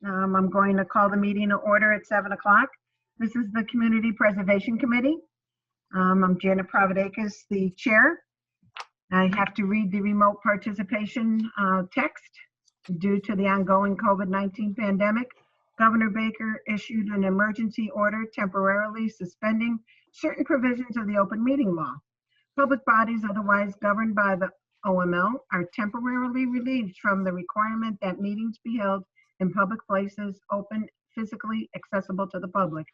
I'm going to call the meeting to order at 7 o'clock. This is the Community Preservation Committee. I'm Janet Providakis, the chair. I have to read the remote participation text. Due to the ongoing COVID-19 pandemic, Governor Baker issued an emergency order temporarily suspending certain provisions of the open meeting law. Public bodies otherwise governed by the OML are temporarily relieved from the requirement that meetings be held in public places open, physically accessible to the public,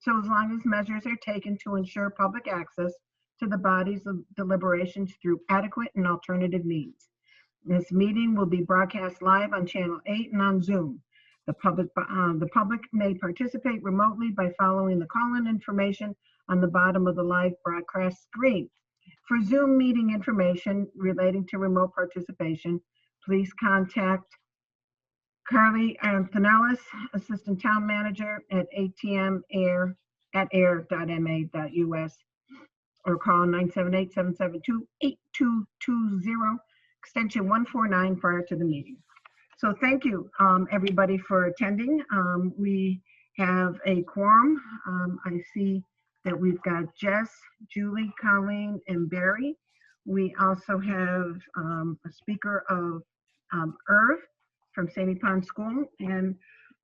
so as long as measures are taken to ensure public access to the bodies of deliberations through adequate and alternative means. This meeting will be broadcast live on Channel 8 and on Zoom. The public may participate remotely by following the call-in information on the bottom of the live broadcast screen. For Zoom meeting information relating to remote participation, please contact Carly Antonellis, Assistant Town Manager at ATM Ayer at ayer.ma.us, or call 978-772-8220, extension 149 prior to the meeting. So thank you, everybody, for attending. We have a quorum. I see that we've got Jess, Julie, Colleen, and Barry. We also have a speaker of Irv from Sandy Pond School, and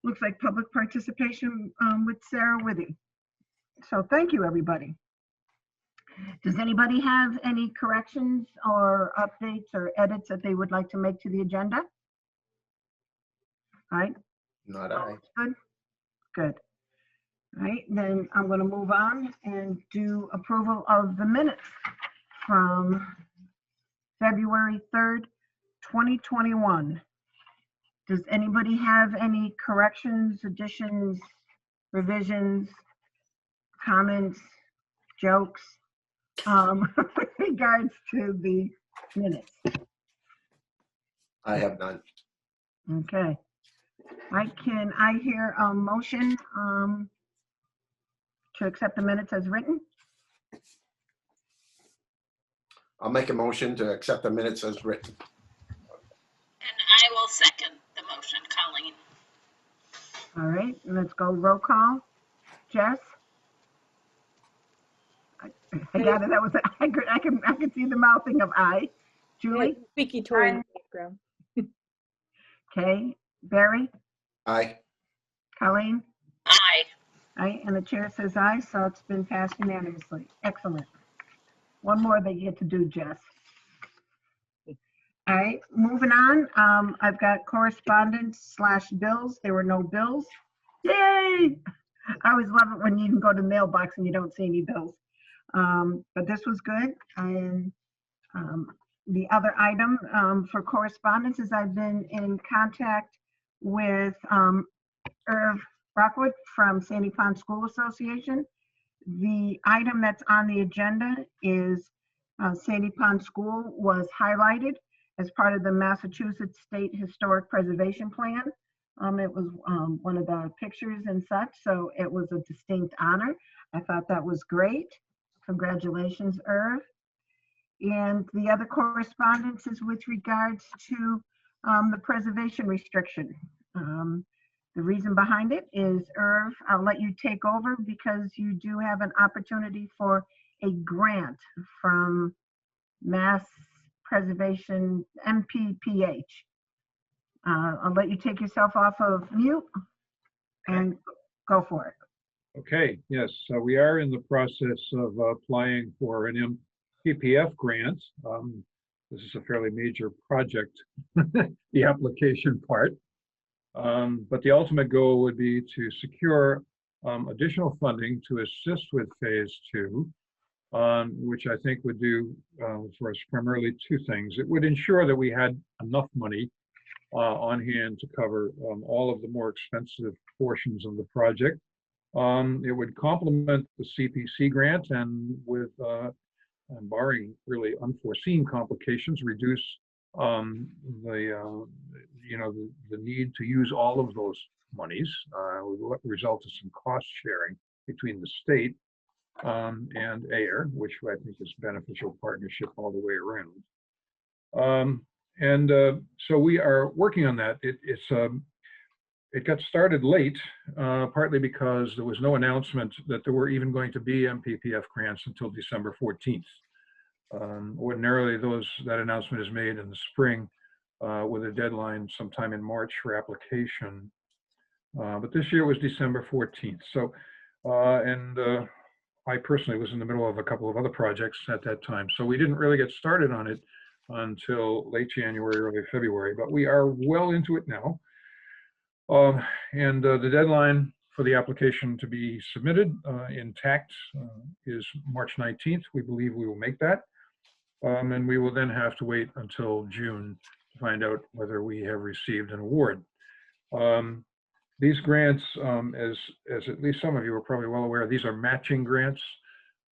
looks like public participation with Sarah Withy. So thank you, everybody. Does anybody have any corrections or updates or edits that they would like to make to the agenda? All right. Not I. Good. Good. All right, then I'm going to move on and do approval of the minutes from February 3rd, 2021. Does anybody have any corrections, additions, revisions, comments, jokes with regards to the minutes? I have none. Okay. Can I hear a motion to accept the minutes as written? I'll make a motion to accept the minutes as written. And I will second the motion, Colleen. All right, let's go roll call. Jess? I got it. That was I can see the mouthing of I. Julie? Squeaky toy in the background. Okay. Barry? Aye. Colleen? Aye. Aye, and the chair says aye, so it's been passed unanimously. Excellent. One more that you get to do, Jess. All right, moving on. I've got correspondence / bills. There were no bills. Yay! I always love it when you can go to the mailbox and you don't see any bills. But this was good. And the other item for correspondence is I've been in contact with Irv Rockwood from Sandy Pond School Association. The item that's on the agenda is Sandy Pond School was highlighted as part of the Massachusetts State Historic Preservation Plan. It was one of the pictures and such, so it was a distinct honor. I thought that was great. Congratulations, Irv. And the other correspondence is with regards to the preservation restriction. The reason behind it is, Irv, I'll let you take over because you do have an opportunity for a grant from Mass Preservation, MPPH. I'll let you take yourself off of mute and go for it. Okay, yes, so we are in the process of applying for an MPPF grant. This is a fairly major project, the application part. But the ultimate goal would be to secure additional funding to assist with phase 2, which I think would do for us primarily 2 things. It would ensure that we had enough money on hand to cover all of the more expensive portions of the project. It would complement the CPC grant and with barring really unforeseen complications, reduce the need to use all of those monies. Would result in some cost sharing between the state and Ayer, which I think is beneficial partnership all the way around. So we are working on that. it got started late, partly because there was no announcement that there were even going to be MPPF grants until December 14th. Ordinarily, that announcement is made in the spring with a deadline sometime in March for application. But this year was December 14th. So, I personally was in the middle of a couple of other projects at that time. So we didn't really get started on it until late January, early February, but we are well into it now. The deadline for the application to be submitted intact is March 19th. We believe we will make that. And we will then have to wait until June to find out whether we have received an award. These grants, as at least some of you are probably well aware, these are matching grants,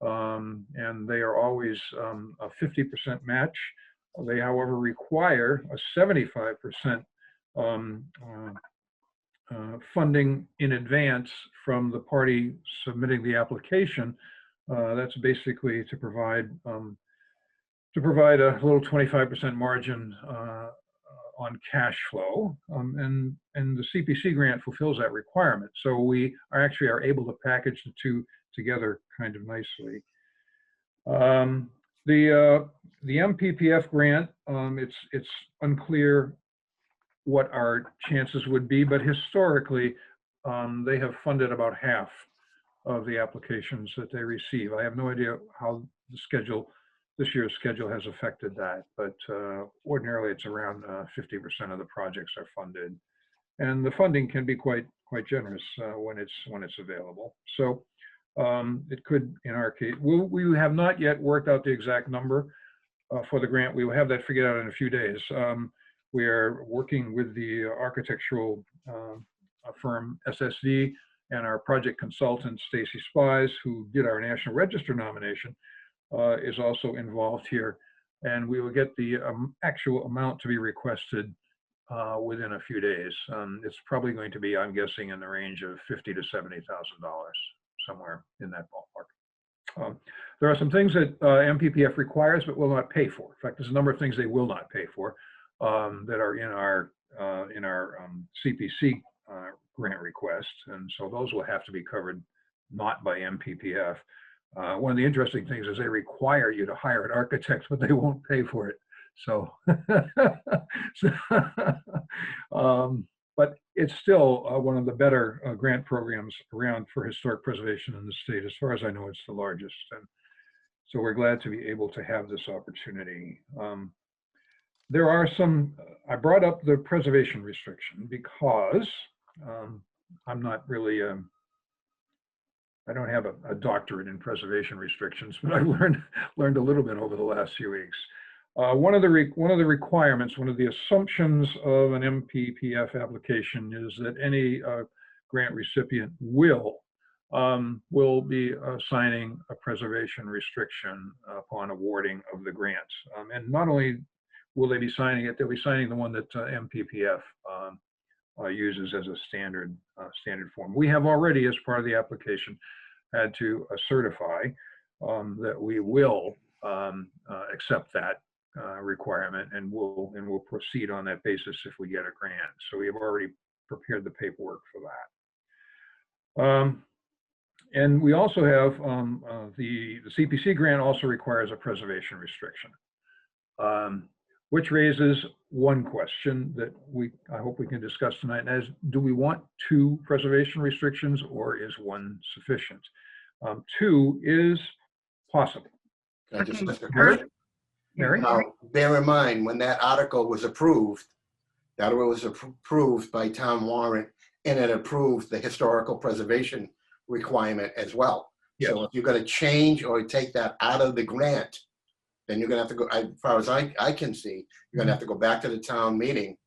and they are always a 50% match. They, however, require a 75% funding in advance from the party submitting the application. That's basically to provide a little 25% margin on cash flow, and the CPC grant fulfills that requirement. So we are able to package the two together kind of nicely. The MPPF grant, it's unclear what our chances would be, but historically they have funded about half of the applications that they receive. I have no idea how this year's schedule has affected that, but ordinarily it's around 50% of the projects are funded, and the funding can be quite generous when it's available. So it could, in our case, we have not yet worked out the exact number for the grant. We will have that figured out in a few days. We are working with the architectural firm SSD and our project consultant Stacy Spies, who did our National Register nomination, is also involved here, and we will get the actual amount to be requested within a few days. It's probably going to be, I'm guessing, in the range of $50,000 to $70,000, somewhere in that ballpark. There are some things that MPPF requires but will not pay for. In fact, there's a number of things they will not pay for that are in our CPC grant request, and so those will have to be covered not by MPPF. One of the interesting things is they require you to hire an architect, but they won't pay for it. So, but it's still one of the better grant programs around for historic preservation in the state. As far as I know, it's the largest. And so we're glad to be able to have this opportunity. There are some, I brought up the preservation restriction because I'm not really, I don't have a doctorate in preservation restrictions, but I've learned a little bit over the last few weeks. One of the requirements, one of the assumptions of an MPPF application is that any grant recipient will be signing a preservation restriction upon awarding of the grant. And not only will they be signing it, they'll be signing the one that MPPF uses as a standard form. We have already, as part of the application, had to certify that we will accept that requirement, and we'll proceed on that basis if we get a grant. So we have already prepared the paperwork for that. And we also have the CPC grant also requires a preservation restriction, which raises one question that I hope we can discuss tonight, and that is, do we want 2 preservation restrictions, or is 1 sufficient? 2 is possible. Can I just, Okay. Mr. Chairman? Mary? Now, bear in mind, when that article was approved, that was approved by town warrant, and it approved the historical preservation requirement as well. Yes. So if you're going to change or take that out of the grant, then you're going to have to go, as far as I can see, you're going to have to go back to the town meeting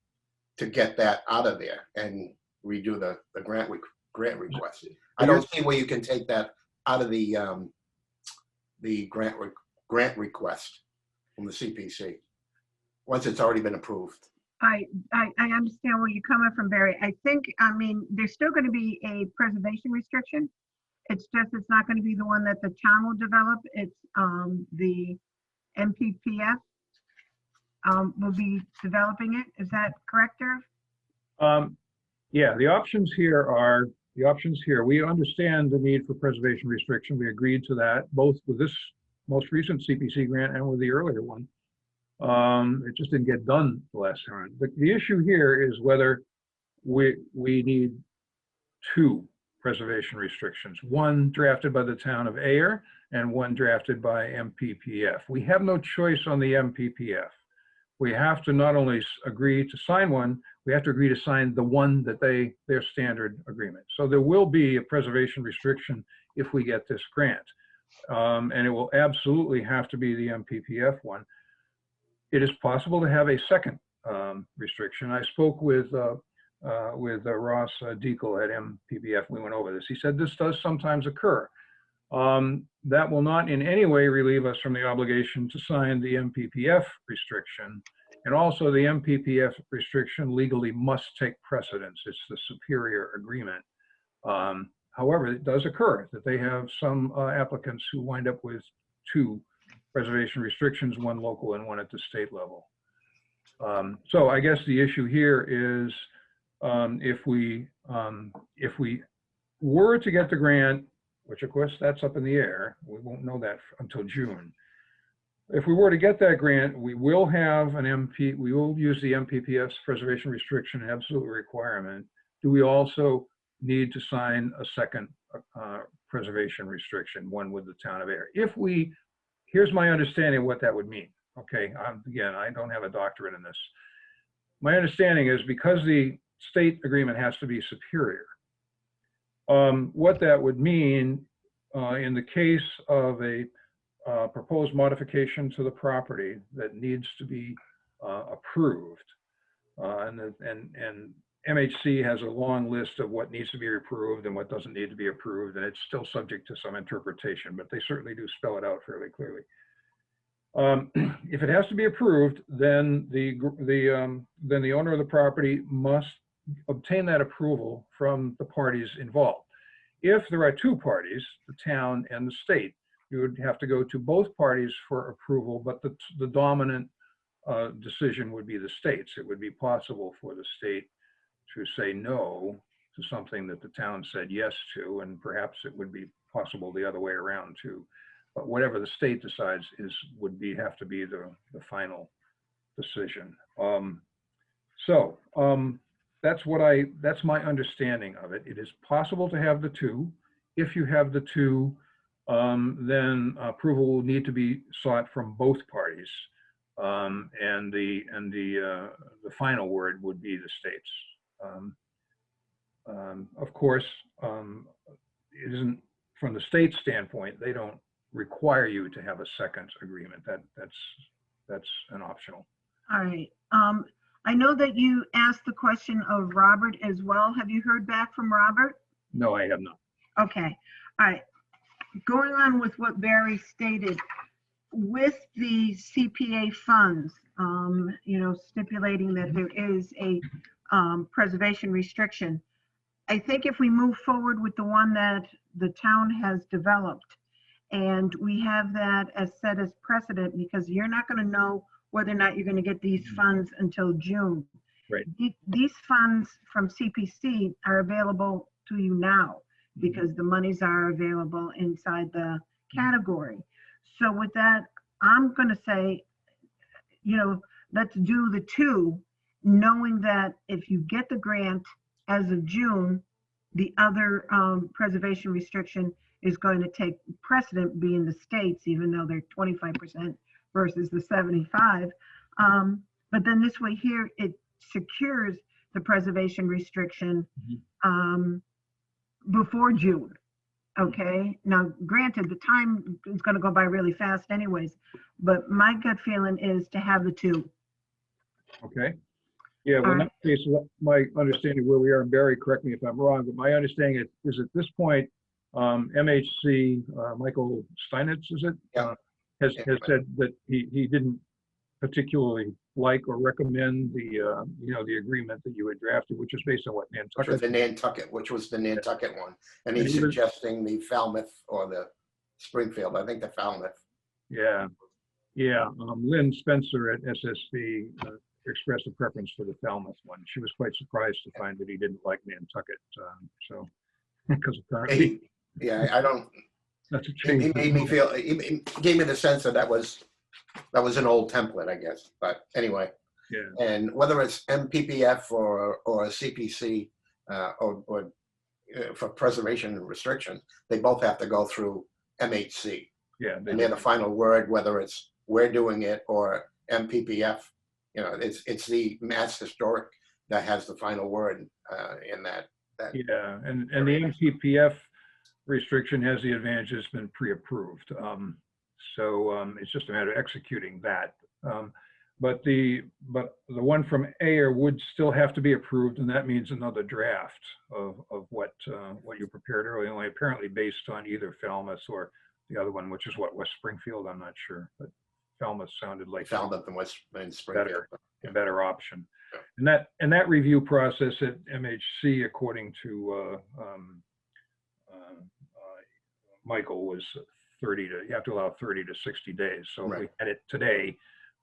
to get that out of there and redo the grant request. I don't see where you can take that out of the grant request from the CPC once it's already been approved. I understand where you're coming from, Barry. I think, I mean, there's still going to be a preservation restriction. It's just, it's not going to be the one that the town will develop. It's the MPPF will be developing it. Is that correct, Irv? Yeah, the options here are, we understand the need for preservation restriction. We agreed to that, both with this most recent CPC grant and with the earlier one. It just didn't get done the last time. But the issue here is whether we need two preservation restrictions, one drafted by the town of Ayer and one drafted by MPPF. We have no choice on the MPPF. We have to not only agree to sign one, we have to agree to sign the one that their standard agreement. So there will be a preservation restriction if we get this grant. And it will absolutely have to be the MPPF one. It is possible to have a second restriction. I spoke with Ross Deacle at MPPF. We went over this. He said this does sometimes occur. That will not in any way relieve us from the obligation to sign the MPPF restriction. And also the MPPF restriction legally must take precedence. It's the superior agreement. However, it does occur that they have some applicants who wind up with two preservation restrictions, one local and one at the state level. So I guess the issue here is if we were to get the grant, which of course that's up in the air, we won't know that until June. If we were to get that grant, we will have we will use the MPPF's preservation restriction absolute requirement. Do we also need to sign a second preservation restriction, one with the town of Ayer? Here's my understanding of what that would mean. Okay, again, I don't have a doctorate in this. My understanding is because the state agreement has to be superior, what that would mean in the case of a proposed modification to the property that needs to be approved, and MHC has a long list of what needs to be approved and what doesn't need to be approved, and it's still subject to some interpretation, but they certainly do spell it out fairly clearly. If it has to be approved, then the owner of the property must obtain that approval from the parties involved. If there are two parties, the town and the state, you would have to go to both parties for approval, but the dominant decision would be the state's. It would be possible for the state to say no to something that the town said yes to, and perhaps it would be possible the other way around too. But whatever the state decides would have to be the final decision. That's my understanding of it. It is possible to have the two. If you have the two, then approval will need to be sought from both parties, and the final word would be the state's. Of course, it isn't from the state standpoint. They don't require you to have a second agreement. That's an optional. All right. I know that you asked the question of Robert as well. Have you heard back from Robert? No, I have not. Okay. All right. Going on with what Barry stated, with the CPA funds, stipulating that there is a preservation restriction, I think if we move forward with the one that the town has developed, and we have that as set as precedent, because you're not going to know whether or not you're going to get these funds until June. Right. These funds from CPC are available to you now because the monies are available inside the category. So with that, I'm going to say, let's do the two, knowing that if you get the grant as of June, the other preservation restriction is going to take precedent, being the states, even though they're 25% versus the 75. But then this way here, it secures the preservation restriction before June. Okay. Now, granted, the time is going to go by really fast anyways, but my gut feeling is to have the two. Okay. Yeah, well, in that case, my understanding where we are, and Barry, correct me if I'm wrong, but my understanding is at this point, MHC, Michael Steinitz, is it? Yeah. Has said that he didn't particularly like or recommend the agreement that you had drafted, which is based on what Nantucket. Which was the Nantucket one, and he's suggesting the Falmouth or the Springfield. I think the Falmouth. Yeah. Lynn Spencer at SSV expressed a preference for the Falmouth one. She was quite surprised to find that he didn't like Nantucket. So, because apparently Yeah, I don't, that's a he change. made me feel, he gave me the sense that that was an old template, I guess. But anyway, Yeah, and whether it's MPPF or a CPC or for preservation and restriction, they both have to go through MHC. yeah, And they're the final word, whether it's we're doing it or MPPF. You know, it's the Mass Historic that has the final word in that. yeah, and the MPPF restriction has the advantage it's been pre-approved. So it's just a matter of executing that. But the one from Ayer would still have to be approved, and that means another draft of what you prepared earlier, only apparently based on either Falmouth or the other one, which is what, West Springfield. I'm not sure, but Falmouth sounded like Falmouth and West and Springfield. a better option. And that review process at MHC, according to Michael, was 30 to, you have to allow 30 to 60 days. So if we had it today,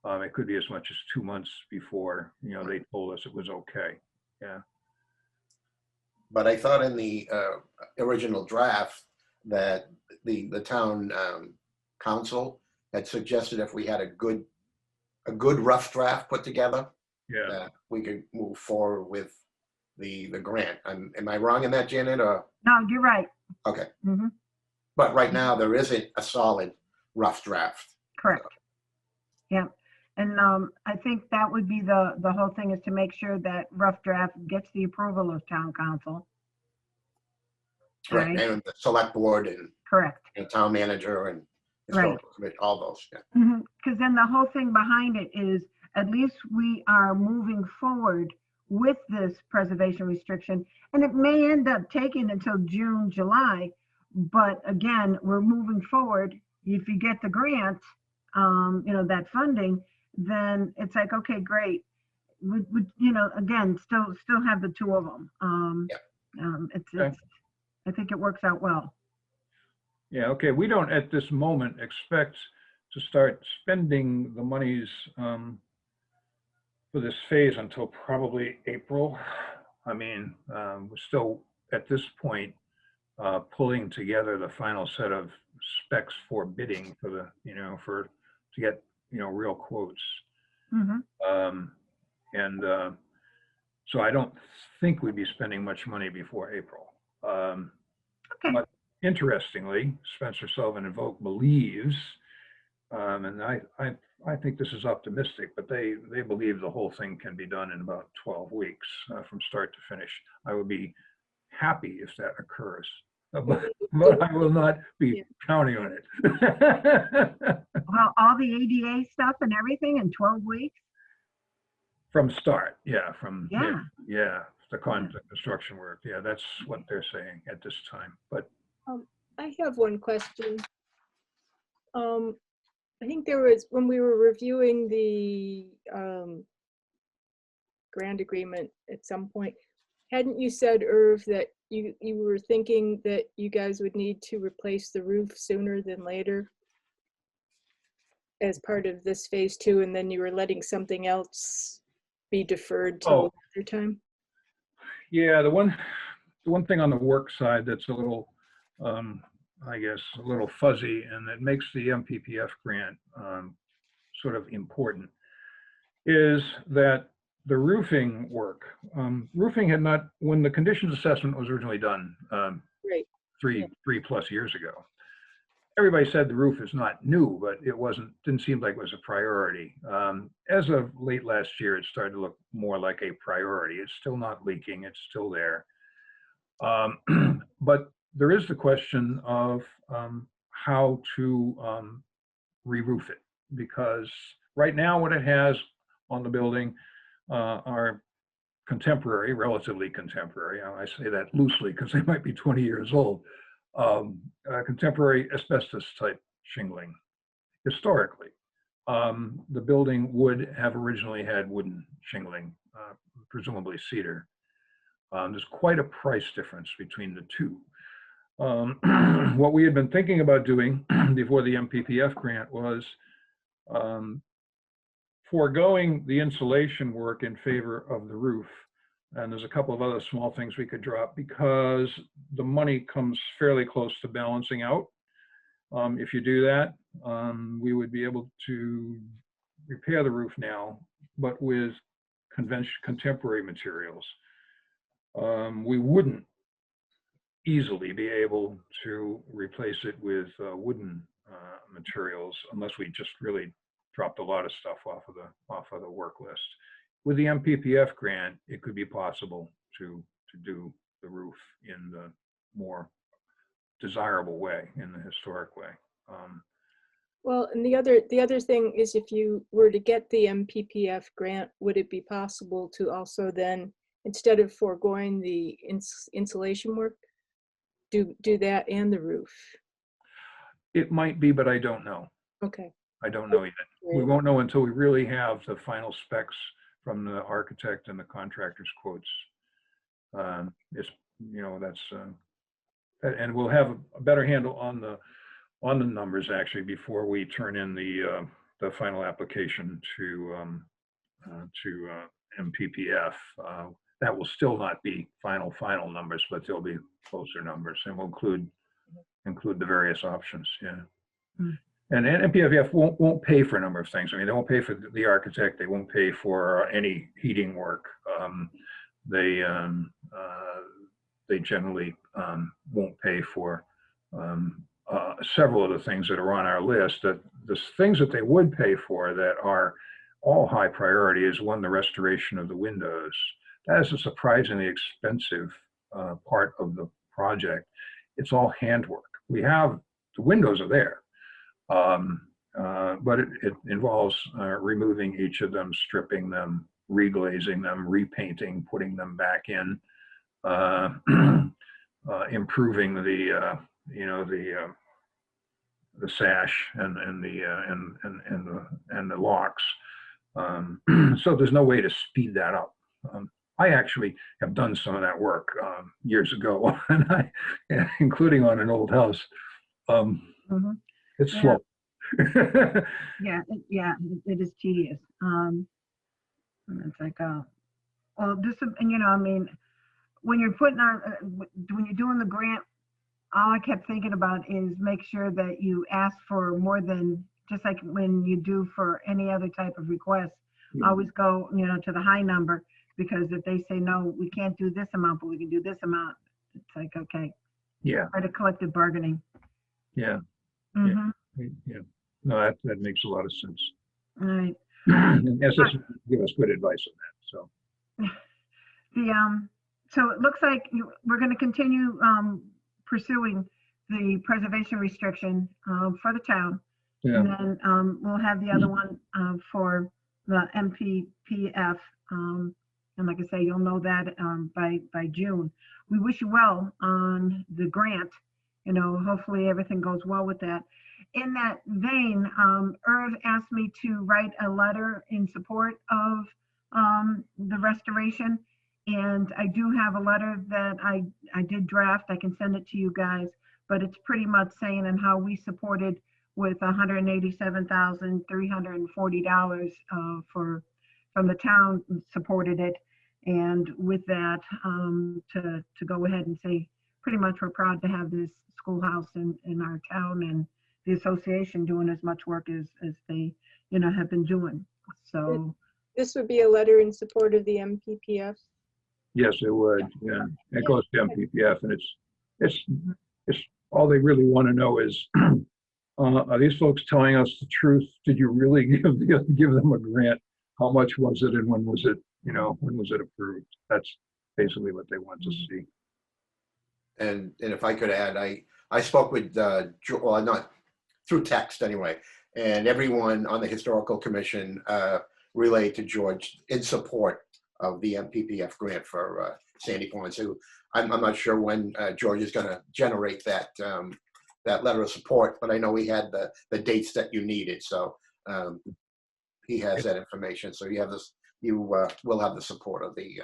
it could be as much as 2 months before, they told us it was okay. Yeah. But I thought in the original draft that the town council had suggested if we had a good rough draft put together, Yeah. that we could move forward with the grant. Am I wrong in that, Janet? Or No, you're right. okay. Mhm. But right now there isn't a solid rough draft. Correct. Yeah. And I think that would be the whole thing, is to make sure that rough draft gets the approval of town council. Right. Right. And the select board and Correct. town manager and historical committee, all those. Yeah. Because then the whole thing behind it is, at least we are moving forward with this preservation restriction, and it may end up taking until June, July, but again, we're moving forward. If you get the grant, that funding, then it's like, okay, great. We again, still have the two of them. I think it works out well. Yeah, okay. We don't at this moment expect to start spending the monies for this phase until probably April. I mean, we're still at this point pulling together the final set of specs for bidding for the, to get, real quotes. So I don't think we'd be spending much money before April. Okay. But interestingly, Spencer Sullivan and Vogt believes, and I think this is optimistic, but they believe the whole thing can be done in about 12 weeks from start to finish. I would be happy if that occurs, but I will not be counting on it. Well, all the ADA stuff and everything in 12 weeks? From start, yeah, the construction work. Yeah, that's what they're saying at this time. But I have one question. I think there was, when we were reviewing the grant agreement at some point, hadn't you said, Irv, that you were thinking that you guys would need to replace the roof sooner than later as part of this phase 2, and then you were letting something else be deferred till another time? Yeah, the one thing on the work side that's a little, I guess, a little fuzzy, and that makes the MPPF grant sort of important, is that the roofing work, roofing had not, when the conditions assessment was originally done Right. three plus years ago, everybody said the roof is not new, but it didn't seem like it was a priority. As of late last year, it started to look more like a priority. It's still not leaking, it's still there. But there is the question of how to re-roof it, because right now what it has on the building are contemporary, relatively contemporary. I say that loosely because they might be 20 years old. Contemporary asbestos type shingling. Historically, the building would have originally had wooden shingling, presumably cedar. There's quite a price difference between the two. What we had been thinking about doing before the MPPF grant was foregoing the insulation work in favor of the roof. And there's a couple of other small things we could drop because the money comes fairly close to balancing out. If you do that, we would be able to repair the roof now, but with contemporary materials. We wouldn't easily be able to replace it with wooden materials unless we just really dropped a lot of stuff off of the work list. With the MPPF grant, it could be possible to do the roof in the more desirable way, in the historic way. Well, and the other thing is, if you were to get the MPPF grant, would it be possible to also then, instead of foregoing the insulation work, do that and the roof? It might be, but I don't know. Okay. I don't know yet. We won't know until we really have the final specs from the architect and the contractor's quotes. It's, you know, that's, and we'll have a better handle on the numbers actually before we turn in the final application to MPPF. That will still not be final numbers, but they'll be closer numbers, and we'll include the various options. Yeah. Mm. And MPPF won't pay for a number of things. I mean, they won't pay for the architect. They won't pay for any heating work. They generally won't pay for several of the things that are on our list. That the things that they would pay for that are all high priority is, one, the restoration of the windows. That is a surprisingly expensive part of the project. It's all handwork. We have, the windows are there. But it involves removing each of them, stripping them, reglazing them, repainting, putting them back in, improving the sash and the locks. So there's no way to speed that up. I actually have done some of that work years ago, and including on an old house. It's slow. Yeah, it is tedious. And it's like, well, this is, and you know, I mean, when you're putting on, when you're doing the grant, all I kept thinking about is make sure that you ask for more than, just like when you do for any other type of request, always go, you know, to the high number, because if they say, no, we can't do this amount, but we can do this amount, it's like, okay. Yeah. Try to collective bargaining. Yeah. Mm-hmm. Yeah. No, that makes a lot of sense. All right. And SS give us good advice on that. So so it looks like we're going to continue pursuing the preservation restriction for the town. yeah. And then we'll have the other one for the MPPF. And like I say, you'll know that by June. We wish you well on the grant. You know, hopefully everything goes well with that. In that vein, Irv asked me to write a letter in support of the restoration. And I do have a letter that I did draft. I can send it to you guys, but it's pretty much saying and how we supported with $187,340 from the town supported it. And with that, to go ahead and say, pretty much we're proud to have this schoolhouse in our town, and the association doing as much work as they, you know, have been doing. So this would be a letter in support of the MPPF. Yes, it would. Yeah, it goes to MPPF, and it's all they really want to know is, are these folks telling us the truth? Did you really give them a grant? How much was it, and when was it? You know, when was it approved? That's basically what they want to see. And if I could add, I spoke with, well, not through text anyway, and everyone on the historical commission relayed to George in support of the MPPF grant for Sandy Point. So I'm not sure when George is going to generate that that letter of support, but I know he had the dates that you needed. So he has that information. So you have this. You will have the support of the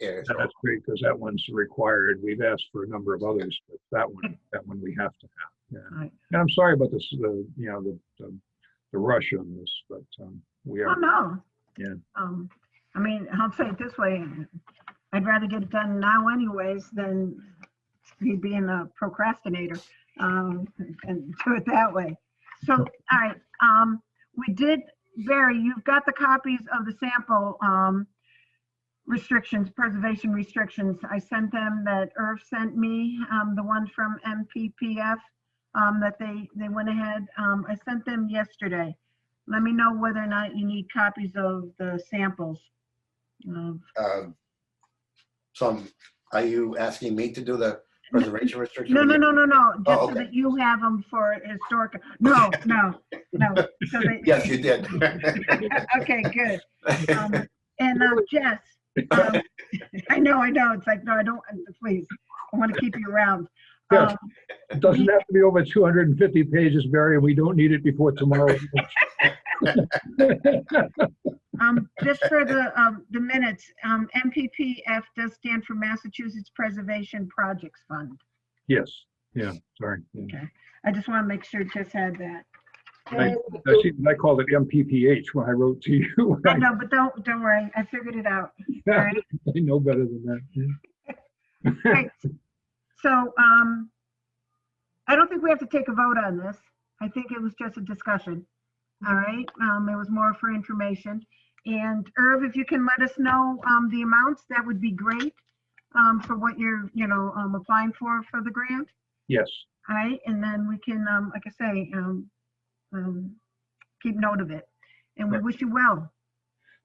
area. That's great, because that one's required. We've asked for a number of others, but that one we have to have. Yeah. Right. And I'm sorry about this. The rush on this, but we Oh, are. no. Yeah. I mean, I'll say it this way. I'd rather get it done now anyways than me being a procrastinator, and do it that way. So, all right, we did, Barry, you've got the copies of the sample, restrictions, preservation restrictions. I sent them that Irv sent me, the ones from MPPF, that they went ahead. I sent them yesterday. Let me know whether or not you need copies of the samples. Are you asking me to do the preservation restriction? No, just Oh, so okay. that you have them for historic. No. So that, Yes, you did. okay, good. And Jess, I know. It's like, no, I don't, please, I want to keep you around. Yes. It doesn't have to be over 250 pages, Barry, and we don't need it before tomorrow. Just for the minutes, MPPF does stand for Massachusetts Preservation Projects Fund. Yes, yeah, sorry. Yeah. Okay, I just want to make sure Jess had that. I called it MPPH when I wrote to you. I know, but don't worry, I figured it out. All right. I know better than that. Yeah. Right. So, I don't think we have to take a vote on this. I think it was just a discussion. All right, it was more for information. And Irv, if you can let us know the amounts, that would be great, for what you're, applying for the grant. Yes, All right, and then we can, like I say, keep note of it. And we Right. wish you well.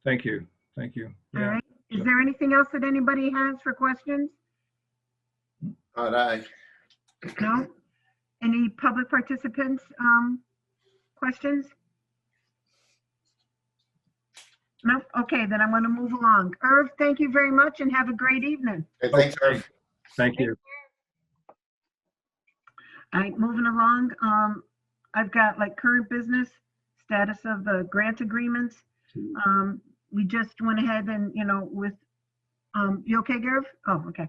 thank you. All Yeah. right. Is So- there anything else that anybody has for questions? All right. No? Any public participants, questions? No? Okay, then I'm going to move along. Irv, thank you very much and have a great evening. Hey, thanks, Irv. Thank you. All right, moving along. I've got like current business, status of the grant agreements. We just went ahead and, with, you okay, Irv? Oh, okay.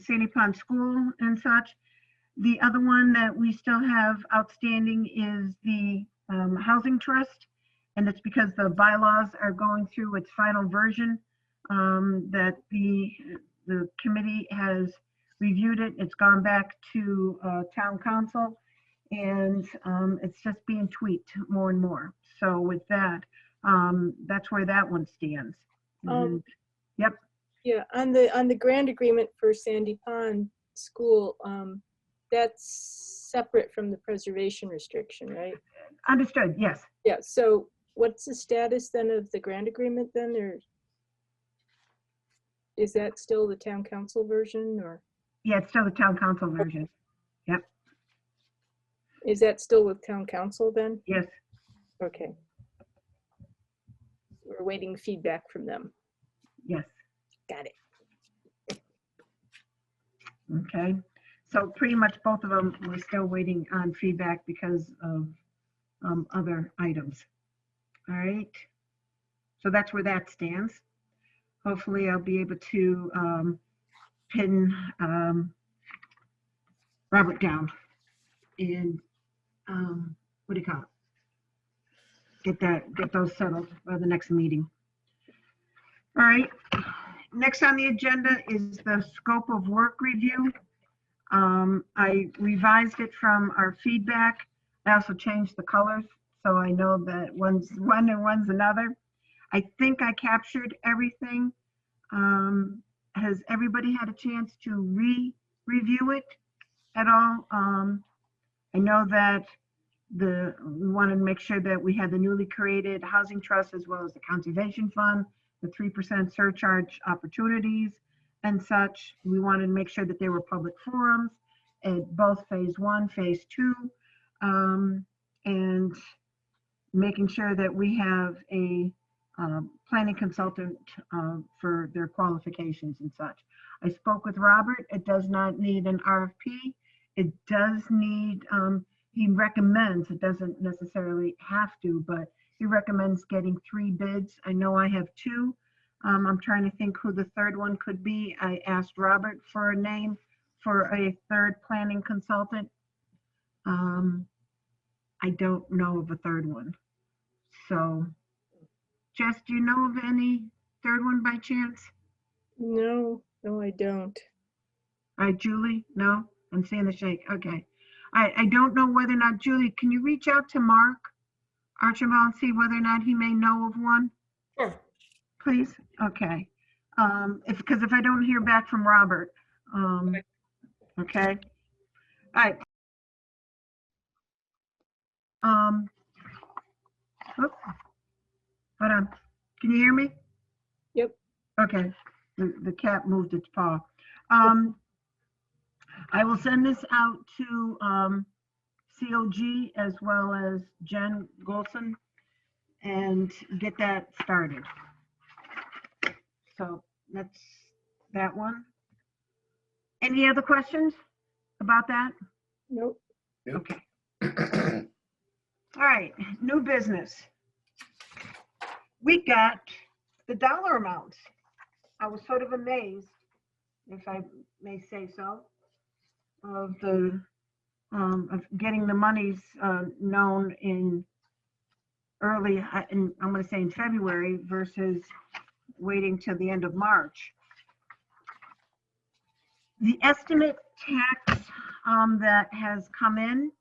Sandy Pond School and such. The other one that we still have outstanding is the Housing Trust. And it's because the bylaws are going through its final version, that the committee has reviewed it. It's gone back to town council, and it's just being tweaked more and more. So with that, that's where that one stands. And, yep. Yeah, on the grant agreement for Sandy Pond School, that's separate from the preservation restriction, right? Understood. Yes. Yeah, so what's the status then of the grant agreement then, or is that still the town council version, or Yeah, it's still the town council version. Yep. is that still with town council then? Yes. Okay. We're waiting feedback from them. Yes. Got it. Okay. So pretty much both of them, we're still waiting on feedback because of other items. All right. So that's where that stands. Hopefully I'll be able to pin Robert down and what do you call it? Get those settled by the next meeting. All right. Next on the agenda is the scope of work review. I revised it from our feedback. I also changed the colors, so I know that one's one and one's another. I think I captured everything. Has everybody had a chance to review it at all? I know that we wanted to make sure that we had the newly created housing trust as well as the conservation fund, the 3% surcharge opportunities and such. We wanted to make sure that they were public forums at both phase 1, phase 2, and making sure that we have a planning consultant for their qualifications and such. I spoke with Robert. It does not need an RFP. It does need, he recommends, it doesn't necessarily have to, but he recommends getting 3 bids. I know I have 2. I'm trying to think who the third one could be. I asked Robert for a name for a third planning consultant. I don't know of a third one. So, Jess, do you know of any third one by chance? No, no, I don't. All right, Julie? No? I'm seeing the shake. Okay. I don't know whether or not, Julie, can you reach out to Mark Archibald and see whether or not he may know of one, Sure. please? Okay. Because if I don't hear back from Robert, okay. All right. Oop, hold on. Can you hear me? Yep. Okay. The cat moved its paw. I will send this out to COG as well as Jen Golson and get that started. So that's that one. Any other questions about that? Nope. Okay. All right, new business. We got the dollar amounts. I was sort of amazed, if I may say so, of the of getting the monies known in early, I'm going to say in February versus waiting till the end of March. The estimate tax that has come in,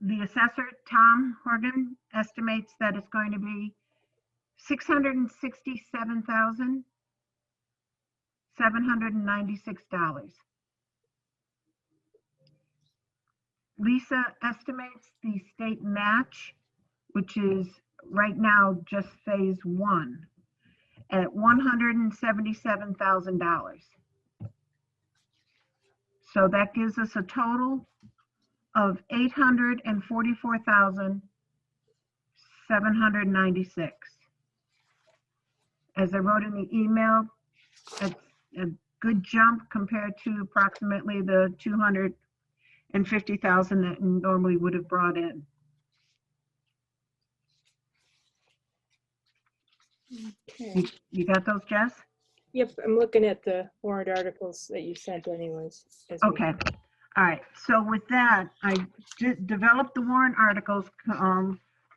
the assessor, Tom Horgan, estimates that it's going to be $667,796. Lisa estimates the state match, which is right now just phase one, at $177,000. So that gives us a total of $844,796. As I wrote in the email, it's a good jump compared to approximately the $250,000 that normally would have brought in. Okay. You got those, Jess? Yep, I'm looking at the warrant articles that you sent anyways. Okay. All right. So with that, I developed the warrant articles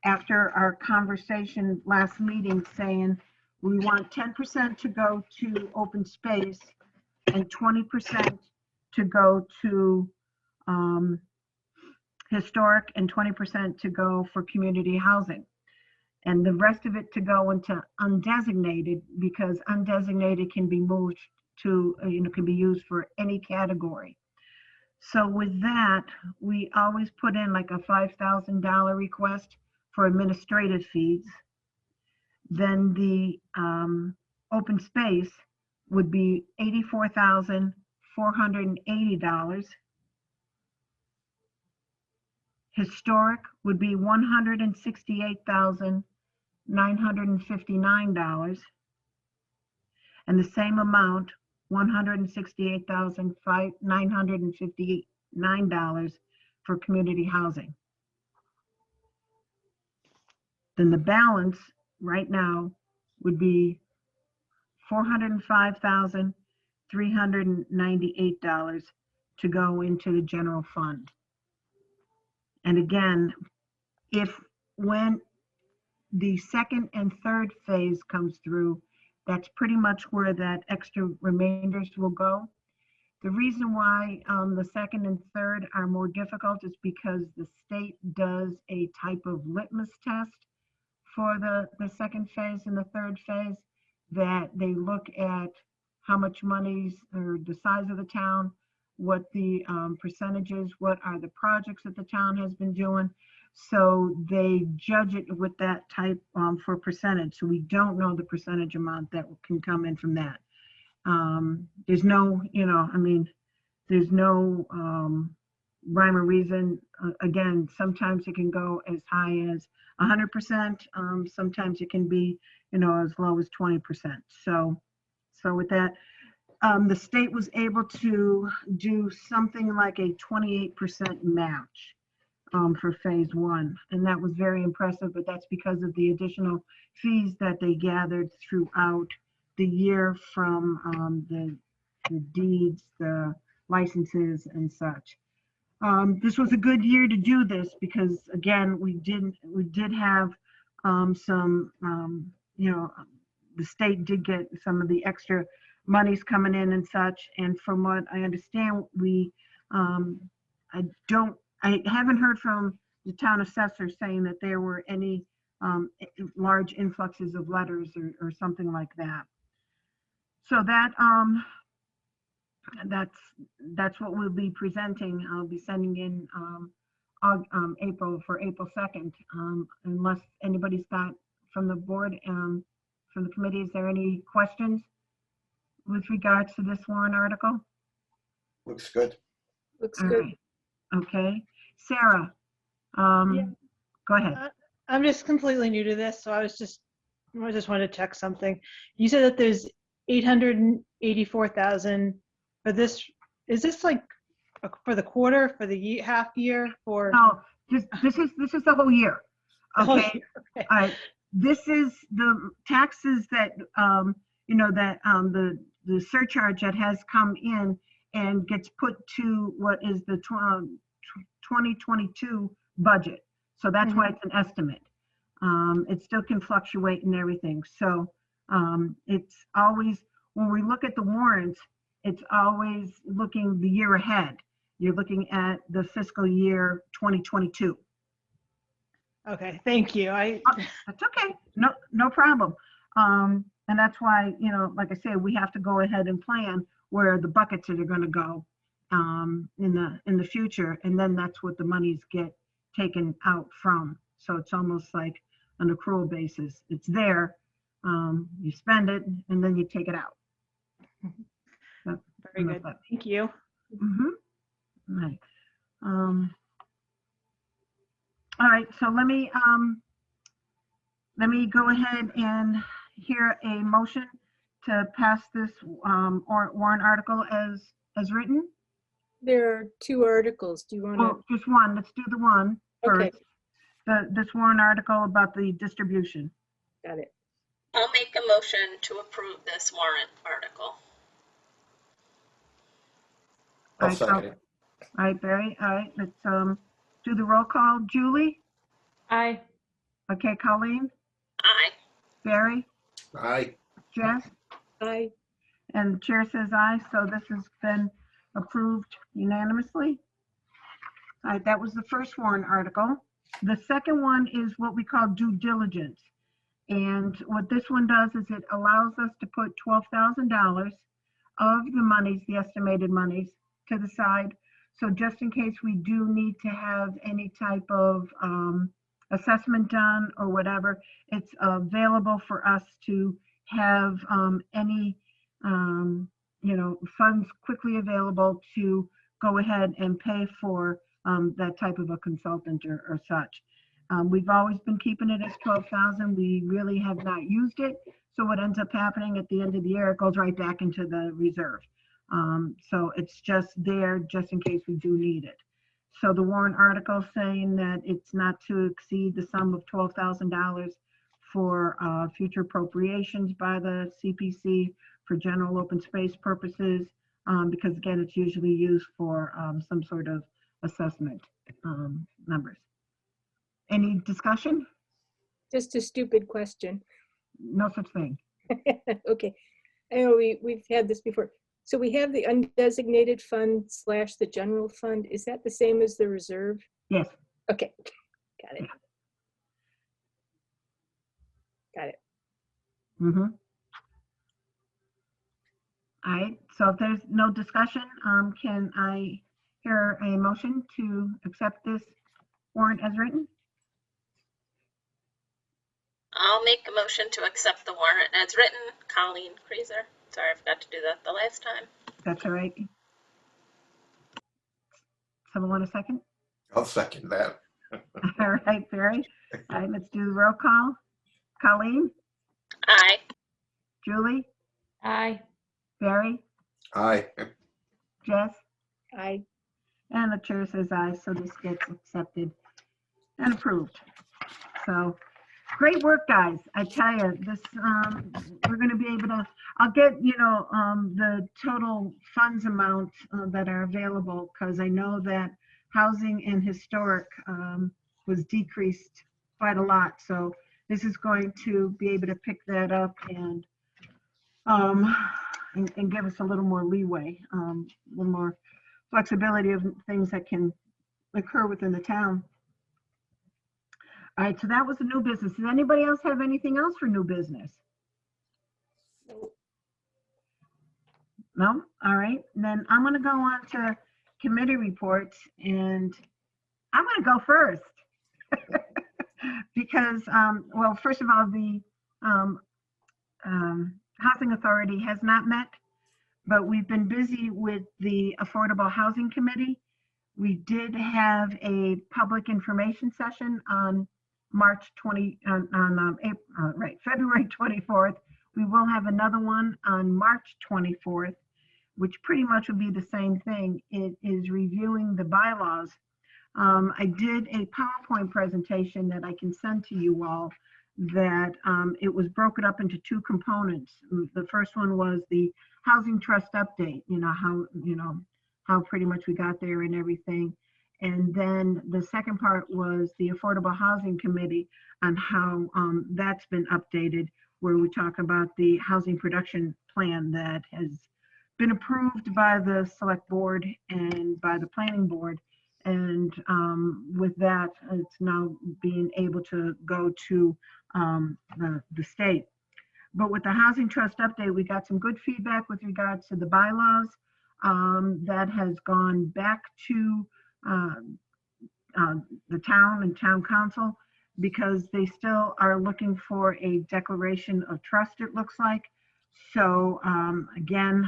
after our conversation last meeting saying we want 10% to go to open space and 20% to go to historic and 20% to go for community housing. And the rest of it to go into undesignated, because undesignated can be moved to, can be used for any category. So with that, we always put in like a $5,000 request for administrative fees. Then the open space would be $84,480. Historic would be $168,959. And the same amount, $168,959 for community housing. Then the balance right now would be $405,398 to go into the general fund. And again, when the second and third phase comes through, that's pretty much where that extra remainders will go. The reason why the second and third are more difficult is because the state does a type of litmus test for the second phase and the third phase, that they look at how much money's or the size of the town, what the percentages, what are the projects that the town has been doing. So they judge it with that type for percentage. So we don't know the percentage amount that can come in from that. There's no, there's no rhyme or reason. Again, sometimes it can go as high as 100%. Sometimes it can be, as low as 20%. So with that, the state was able to do something like a 28% match for phase one. And that was very impressive, but that's because of the additional fees that they gathered throughout the year from the deeds, the licenses and such. This was a good year to do this because again, we did have some, the state did get some of the extra monies coming in and such. And from what I understand, I haven't heard from the town assessor saying that there were any large influxes of letters or something like that. So that's what we'll be presenting. I'll be sending in April 2nd, unless anybody's got from the board, from the committee, is there any questions with regards to this warrant article? Looks good. Looks All good. right. Okay, Sarah, Yeah. go ahead. I'm just completely new to this, so I just wanted to check something. You said that there's 884,000 for this. Is this like for the quarter, for the half year, for? No, this is the whole year. the whole Okay. year? Okay. All right, this is the taxes that, the surcharge that has come in and gets put to what is the 2022 budget. So that's why it's an estimate. It still can fluctuate and everything. So it's always, when we look at the warrants, it's always looking the year ahead. You're looking at the fiscal year 2022. Okay, thank you. That's okay. No problem. And that's why, like I said, we have to go ahead and plan where the buckets are going to go in the future. And then that's what the monies get taken out from. So it's almost like an accrual basis. It's there, you spend it, and then you take it out. Very good. Thank you. Right. All right, so let me go ahead and hear a motion to pass this warrant article as written. There are two articles. Do you want to? Well, just one. Let's do the one Okay, first. This warrant article about the distribution. got it. I'll make a motion to approve this warrant article. I'll Right, second it. All right, Barry. All right, let's do the roll call. Julie? Aye. Okay, Colleen? Aye. Barry? Aye. Jess? Aye. And the chair says aye, so this has been approved unanimously. All right, that was the first warrant article. The second one is what we call due diligence. And what this one does is it allows us to put $12,000 of the monies, the estimated monies, to the side. So just in case we do need to have any type of assessment done or whatever, it's available for us to have any funds quickly available to go ahead and pay for that type of a consultant or such. We've always been keeping it as 12,000. We really have not used it. So what ends up happening at the end of the year, it goes right back into the reserve. So it's just there just in case we do need it. So the warrant article saying that it's not to exceed the sum of $12,000 for future appropriations by the CPC for general open space purposes, because again, it's usually used for some sort of assessment numbers. Any discussion? Just a stupid question. No such thing. Okay, I know we've had this before. So we have the undesignated fund / the general fund. Is that the same as the reserve? Yes. Okay, got it. Got it. Mm-hmm. All right, so if there's no discussion, can I hear a motion to accept this warrant as written? I'll make a motion to accept the warrant as written. Colleen Creaser. Sorry, I forgot to do that the last time. That's all right. Someone want a second? I'll second that. All right, Barry. All right, let's do the roll call. Colleen, Aye. Julie, Aye. Barry, Aye. Jess, Aye. and the chair says aye, so this gets accepted and approved. So great work, guys. I tell you, this, we're going to be able to, I'll get, the total funds amount that are available, because I know that housing and historic was decreased quite a lot. So this is going to be able to pick that up um, and give us a little more leeway, a little more flexibility of things that can occur within the town. All right, so that was the new business. Does anybody else have anything else for new business? No? All right, then I'm gonna go on to committee reports, and I'm gonna go first. Because, well, first of all, the Housing Authority has not met, but we've been busy with the Affordable Housing Committee. We did have a public information session on February 24th. We will have another one on March 24th, which pretty much will be the same thing. It is reviewing the bylaws. I did a PowerPoint presentation that I can send to you all that it was broken up into two components. The first one was the housing trust update, how pretty much we got there and everything. And then the second part was the Affordable Housing Committee on how that's been updated, where we talk about the housing production plan that has been approved by the select board and by the planning board. And with that, it's now being able to go to the state. But with the Housing Trust update, we got some good feedback with regards to the bylaws. That has gone back to the town and town council, because they still are looking for a declaration of trust, it looks like. So again,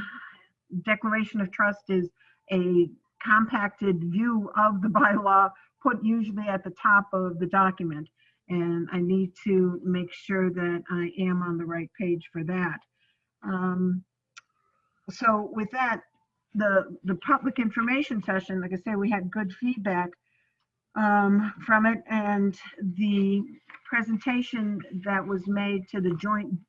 declaration of trust is a compacted view of the bylaw put usually at the top of the document. And I need to make sure that I am on the right page for that. So with that, the public information session, like I say, we had good feedback from it, and the presentation that was made to the joint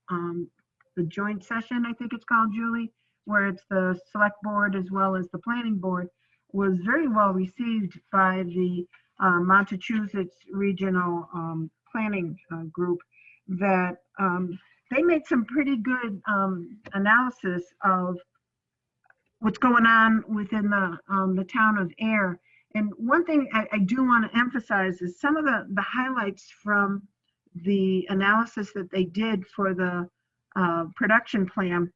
session, I think it's called, Julie, where it's the select board as well as the planning board, was very well received by the Massachusetts Regional Planning Group. That they made some pretty good analysis of what's going on within the town of Ayer. And one thing I do want to emphasize is some of the highlights from the analysis that they did for the production plan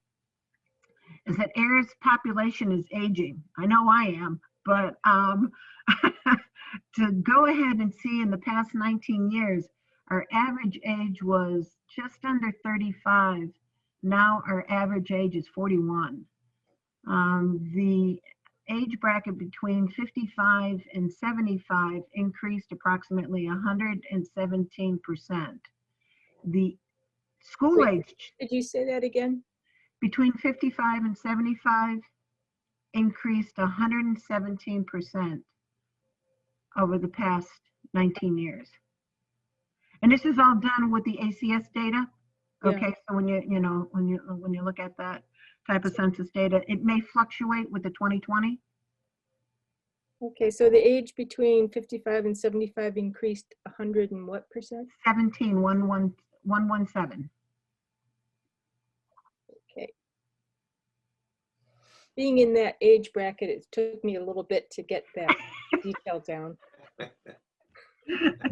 is that Ayer's population is aging. I know I am, but to go ahead and see in the past 19 years, our average age was just under 35. Now our average age is 41. The age bracket between 55 and 75 increased approximately 117%. The school Wait, age Did you say that again? between 55 and 75 increased 117% over the past 19 years. And this is all done with the ACS data. Okay, Yeah. so when you look at that type of census data, it may fluctuate with the 2020. Okay, so the age between 55 and 75 increased 100 and what percent? 117. Okay. Being in that age bracket, it took me a little bit to get that detail down. I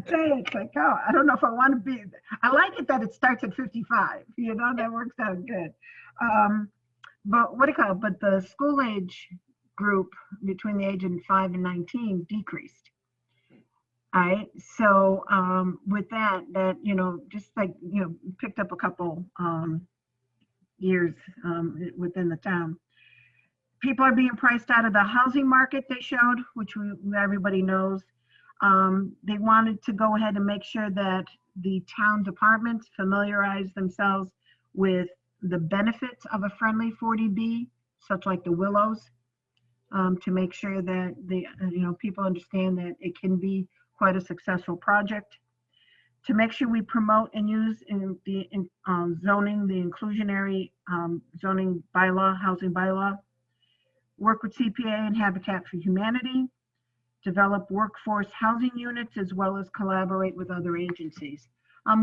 tell you, it's like, oh, I don't know if I want to be. I like it that it starts at 55. That works out good. But what do you call it? But the school age group between the age of 5 and 19 decreased. All right. So with that, just like, picked up a couple years within the town. People are being priced out of the housing market, they showed, which everybody knows. They wanted to go ahead and make sure that the town departments familiarize themselves with the benefits of a friendly 40B, such like the Willows, to make sure that people understand that it can be quite a successful project. To make sure we promote and use in the zoning, the inclusionary zoning bylaw, housing bylaw. Work with CPA and Habitat for Humanity. develop workforce housing units, as well as collaborate with other agencies.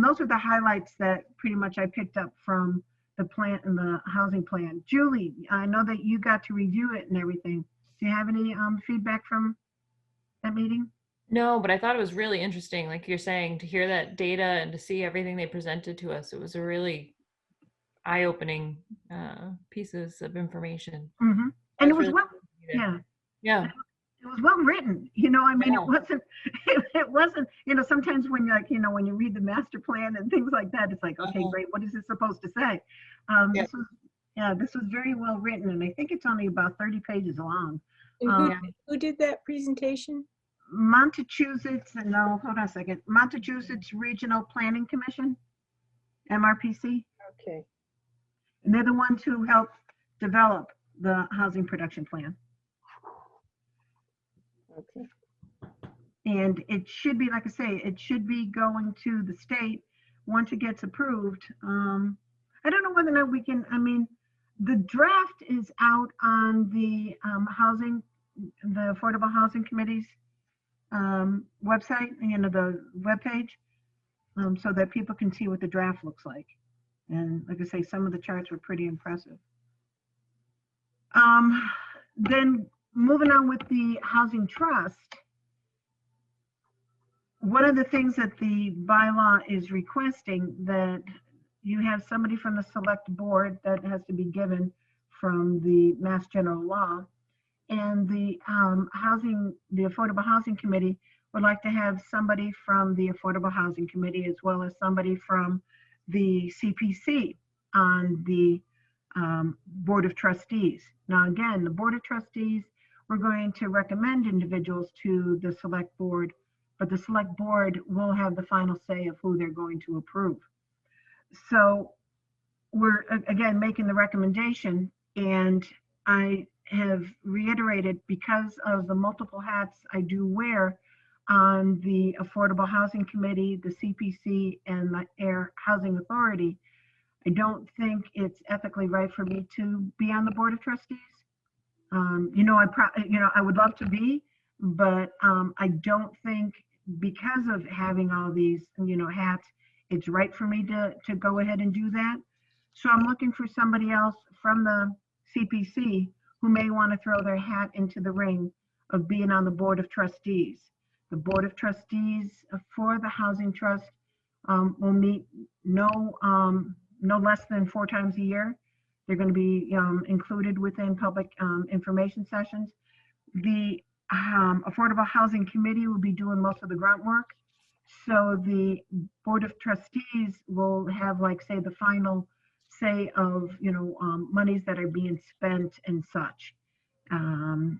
Those are the highlights that pretty much I picked up from the plan and the housing plan. Julie, I know that you got to review it and everything. Do you have any feedback from that meeting? No, but I thought it was really interesting, like you're saying, to hear that data and to see everything they presented to us. It was a really eye-opening pieces of information. Mm-hmm. I And it was really well, excited. yeah. Yeah. It was well written, you know, I mean, Yeah. it wasn't, you know, sometimes when you're like, you know, when you read the master plan and things like that, it's like, okay, Uh-huh. great, what is this supposed to say? Yeah. This was very well written, and I think it's only about 30 pages long. And Um, who did that presentation? Massachusetts, no, hold on a second, Massachusetts Regional Planning Commission, MRPC, Okay. and they're the ones who helped develop the housing production plan. Okay. And it should be, like I say, it should be going to the state once it gets approved. I don't know whether or not we can, I mean, the draft is out on the the Affordable Housing Committee's website, you know, the webpage, so that people can see what the draft looks like. And like I say, some of the charts were pretty impressive. Then moving on with the housing trust, one of the things that the bylaw is requesting, that you have somebody from the select board that has to be given from the Mass General Law, and the Affordable Housing Committee would like to have somebody from the Affordable Housing Committee, as well as somebody from the CPC on the Board of Trustees. Now, again, the Board of Trustees, we're going to recommend individuals to the select board, but the select board will have the final say of who they're going to approve. So we're, again, making the recommendation, and I have reiterated, because of the multiple hats I do wear on the Affordable Housing Committee, the CPC, and the Ayer Housing Authority, I don't think it's ethically right for me to be on the Board of Trustees. You know, I would love to be, but I don't think, because of having all these, you know, hats, it's right for me to go ahead and do that. So I'm looking for somebody else from the CPC who may want to throw their hat into the ring of being on the Board of Trustees. The Board of Trustees for the Housing Trust will meet no less than 4 times a year. They're going to be included within public information sessions. The Affordable Housing Committee will be doing most of the grunt work. So the Board of Trustees will have, like, say, the final say of, you know, monies that are being spent and such. And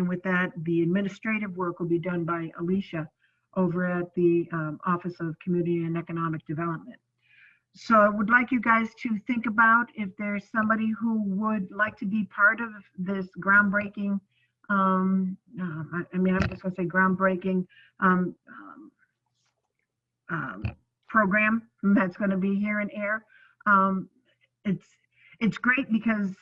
with that, the administrative work will be done by Alicia over at the Office of Community and Economic Development. So I would like you guys to think about if there's somebody who would like to be part of this groundbreaking, I mean, I'm just gonna say groundbreaking program that's gonna be here in Ayer. It's great because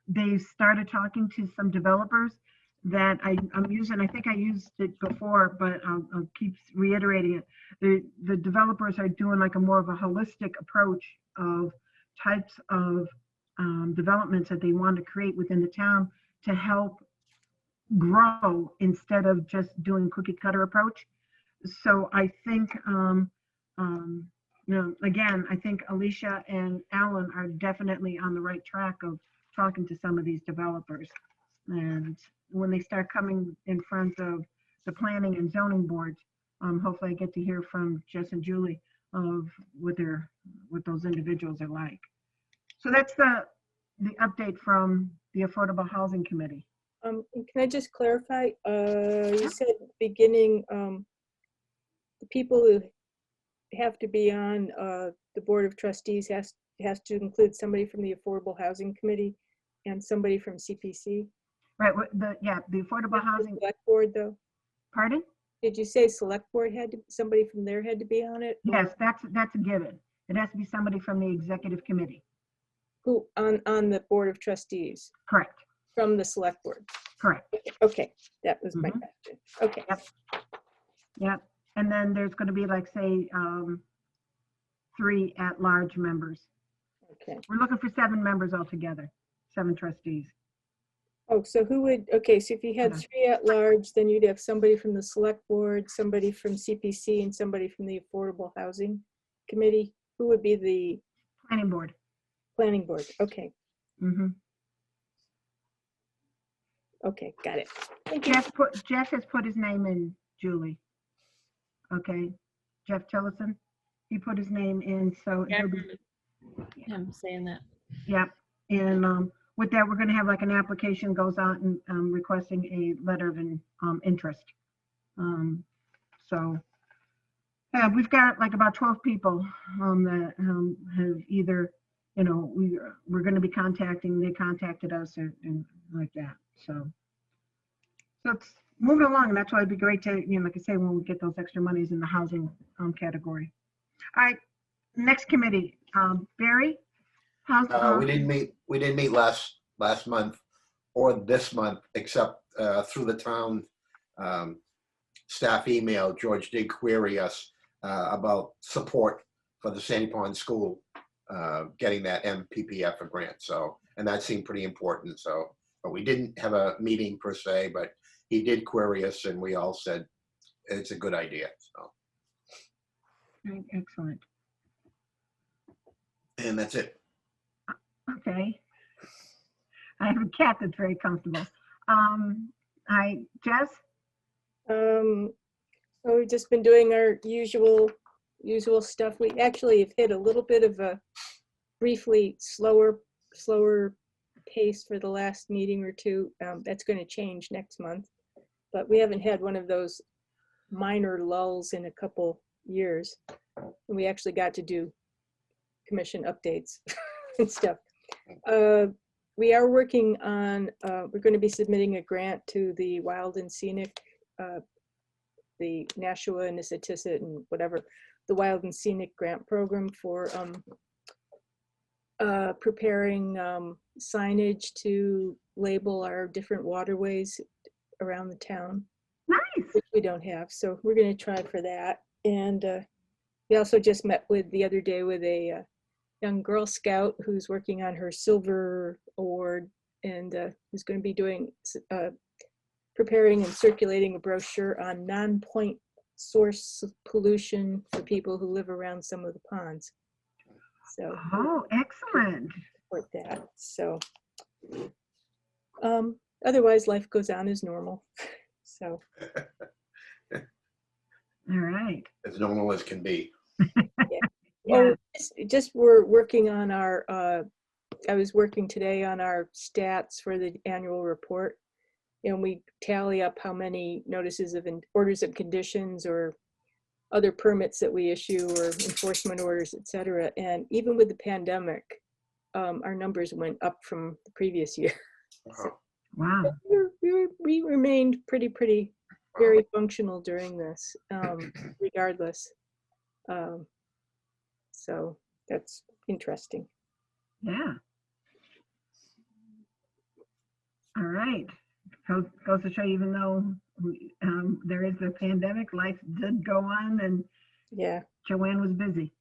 they started talking to some developers that I'm using. I think I used it before, but I'll keep reiterating it. The developers are doing like a more of a holistic approach of types of developments that they want to create within the town to help grow instead of just doing cookie cutter approach. So I think, you know, again, I think Alicia and Alan are definitely on the right track of talking to some of these developers. And when they start coming in front of the planning and zoning boards, hopefully I get to hear from Jess and Julie of what those individuals are like. So that's the update from the Affordable Housing Committee. Can I just clarify? You said at the beginning, the people who have to be on the Board of Trustees has to include somebody from the Affordable Housing Committee and somebody from CPC. Right, the Affordable Housing. Select Board, though. Pardon? Did you say Select Board somebody from there had to be on it? Yes, that's a given. It has to be somebody from the Executive Committee. Who on the Board of Trustees? Correct. From the Select Board. Correct. Okay, that was my Mhm. question. Okay, Yep. And then there's going to be like, say, 3 at-large members. okay. We're looking for 7 members altogether, 7 trustees. Oh, so who would, okay, so if you had Yeah. 3 at large, then you'd have somebody from the select board, somebody from CPC, and somebody from the Affordable Housing Committee. Who would be the Planning board. planning board? Okay, Mm-hmm. okay, got it. Thank you. Jeff has put his name in, Julie. Okay, Jeff Tillison, he put his name in, so Yeah, I he'll be, remember him saying that. yeah. And with that, we're gonna have like an application goes out and requesting a letter of interest. So, yeah, we've got like about 12 people that have either, you know, we're gonna be contacting, they contacted us and like that, so. So it's moving along, and that's why it'd be great to, you know, like I say, when we get those extra monies in the housing category. All right, next committee, Barry? How's, We didn't meet last month or this month, except through the town staff email. George did query us about support for the Sandy Pond School getting that MPPF grant. So, and that seemed pretty important. So, but we didn't have a meeting per se, but he did query us, and we all said it's a good idea. So, right, excellent. and that's it. Okay. I have a cat that's very comfortable. Jess? So we've just been doing our usual stuff. We actually have hit a little bit of a briefly slower pace for the last meeting or two. That's going to change next month, but we haven't had one of those minor lulls in a couple years. And we actually got to do commission updates and stuff. We are working on, we're going to be submitting a grant to the Wild and Scenic, the Nashua, Nissitissit, and whatever, the Wild and Scenic Grant Program for preparing signage to label our different waterways around the town, Nice. which we don't have. So we're going to try for that. And we also just met with the other day with a young Girl Scout who's working on her silver award, and who's going to be doing preparing and circulating a brochure on non-point source pollution for people who live around some of the ponds. So Oh, excellent. support that. So otherwise life goes on as normal. So All right. As normal as can be. Yeah. oh, just we're working on our I was working today on our stats for the annual report, and we tally up how many notices of orders of conditions or other permits that we issue or enforcement orders, et cetera. And even with the pandemic, our numbers went up from the previous year. Wow. Wow. We remained pretty very functional during this, regardless. So that's interesting. Yeah. All right. Goes to show, even though there is a pandemic, life did go on, and Yeah. Joanne was busy.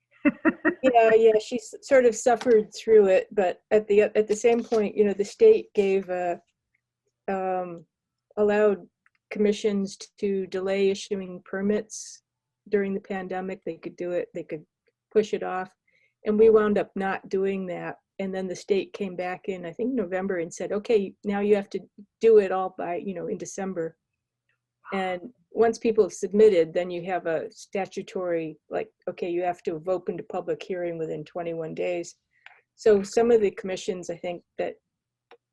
Yeah, she sort of suffered through it, but at the same point, you know, the state gave allowed commissions to delay issuing permits during the pandemic. They could do it, they could push it off, and we wound up not doing that. And then the state came back in, I think, November and said, okay, now you have to do it all by, you know, in December. And once people have submitted, then you have a statutory, like, okay, you have to have opened a public hearing within 21 days. So some of the commissions, I think, that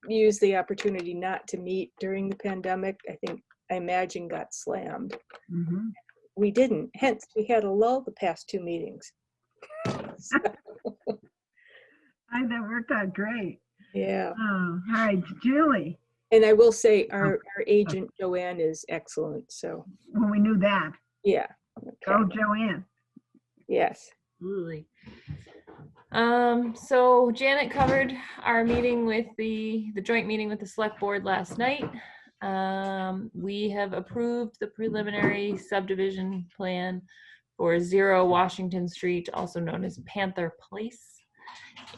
used the opportunity not to meet during the pandemic, I imagine got slammed. Mm-hmm. We didn't, hence we had a lull the past 2 meetings. So, That worked out great. yeah. Oh, all right, Julie. And I will say our agent Joanne is excellent. So Well, we knew that. yeah. Go, Okay. Joanne. Yes. Absolutely. So Janet covered our meeting with the joint meeting with the select board last night. We have approved the preliminary subdivision plan for 0 Washington Street, also known as Panther Place.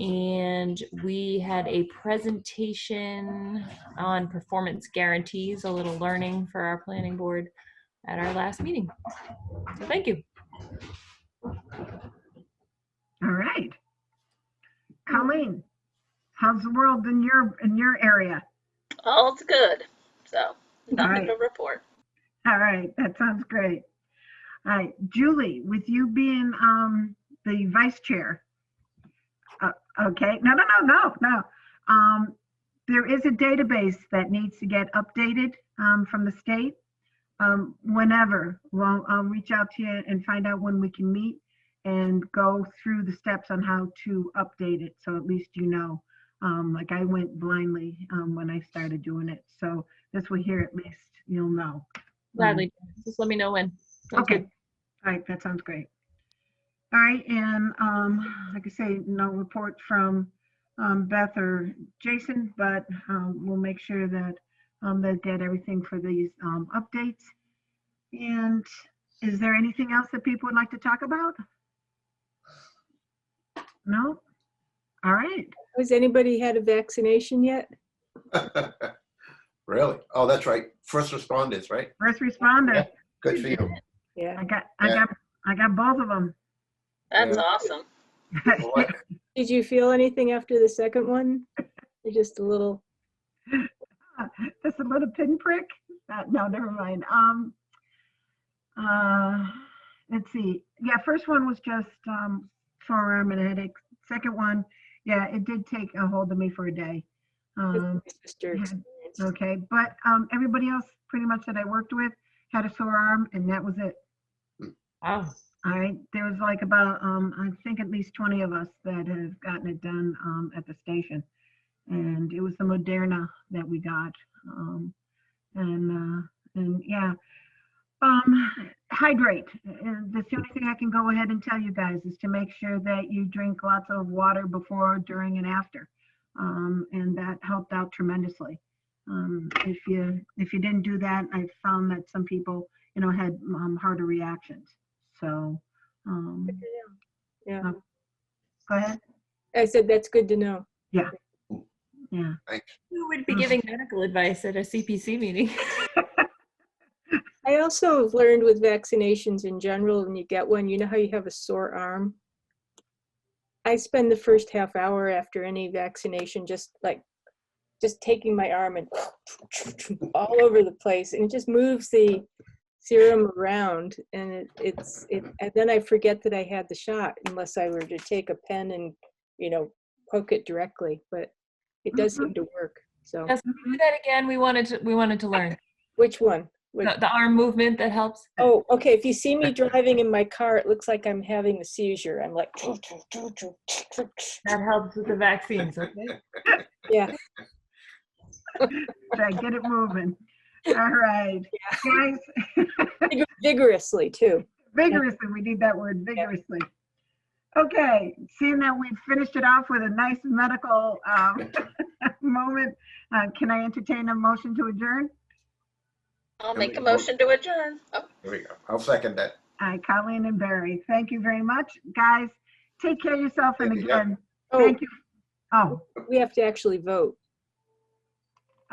And we had a presentation on performance guarantees, a little learning for our planning board at our last meeting. So thank you. All right. Colleen, how's the world in your area? All's good. So nothing Right. to report. All right, that sounds great. All right, Julie, with you being the vice chair. Okay, no. There is a database that needs to get updated from the state. Whenever, well, I'll reach out to you and find out when we can meet and go through the steps on how to update it. So at least you know, like I went blindly when I started doing it. So this way here, at least you'll know. Gladly. Just let me know when. Sounds Okay. good. All right, that sounds great. All right, and like I say, no report from Beth or Jason, but we'll make sure that they get everything for these updates. And is there anything else that people would like to talk about? No? All right. Has anybody had a vaccination yet? Really? Oh, that's right. First responders, right? First responder. Yeah. Good for you. Yeah. I got both of them. That's Yeah. awesome. What? Did you feel anything after the second one? Or just a little? Just a little pinprick? No, never mind. Let's see. Yeah, first one was just forearm and a headache. Second one, yeah, it did take a hold of me for a day. My sister yeah. experienced. Okay, but everybody else pretty much that I worked with had a sore arm, and that was it. Wow. All right, there was like about I think at least 20 of us that have gotten it done at the station, and it was the Moderna that we got, and yeah, hydrate. That's the only thing I can go ahead and tell you guys is to make sure that you drink lots of water before, during, and after, and that helped out tremendously. If you didn't do that, I found that some people, had harder reactions. So, Yeah. go ahead. I said, that's good to know. Yeah. Thanks. Who would be giving medical advice at a CPC meeting? I also have learned with vaccinations in general, when you get one, you know how you have a sore arm? I spend the first half hour after any vaccination just taking my arm and all over the place, and it just moves the serum around, and and then I forget that I had the shot unless I were to take a pen and poke it directly, but it does seem to work. So Yes, do that again. We wanted to learn which one? the arm movement that helps. Oh, okay. If you see me driving in my car, it looks like I'm having a seizure. I'm like, That helps with the vaccines. Okay. yeah. Try get it moving. All right, guys. Vigorously too. Vigorously, we need that word, vigorously. Okay, seeing that we've finished it off with a nice medical moment, can I entertain a motion to adjourn? I'll make a motion to adjourn. Oh, There we go. I'll second that. Colleen and Barry, thank you very much. Guys, take care of yourself, and Yeah. again, Oh, thank you. Oh, we have to actually vote.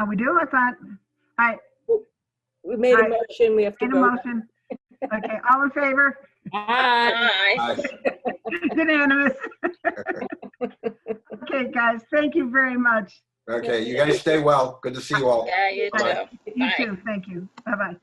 we do? I thought, I We made a Aye. motion. We have to made a vote. motion. Okay, all in favor? Bye. aye. Aye. Unanimous. Okay, guys, thank you very much. Okay, you guys stay well. Good to see you all. Yeah, you Bye. too. You Bye. too, thank you. Bye-bye.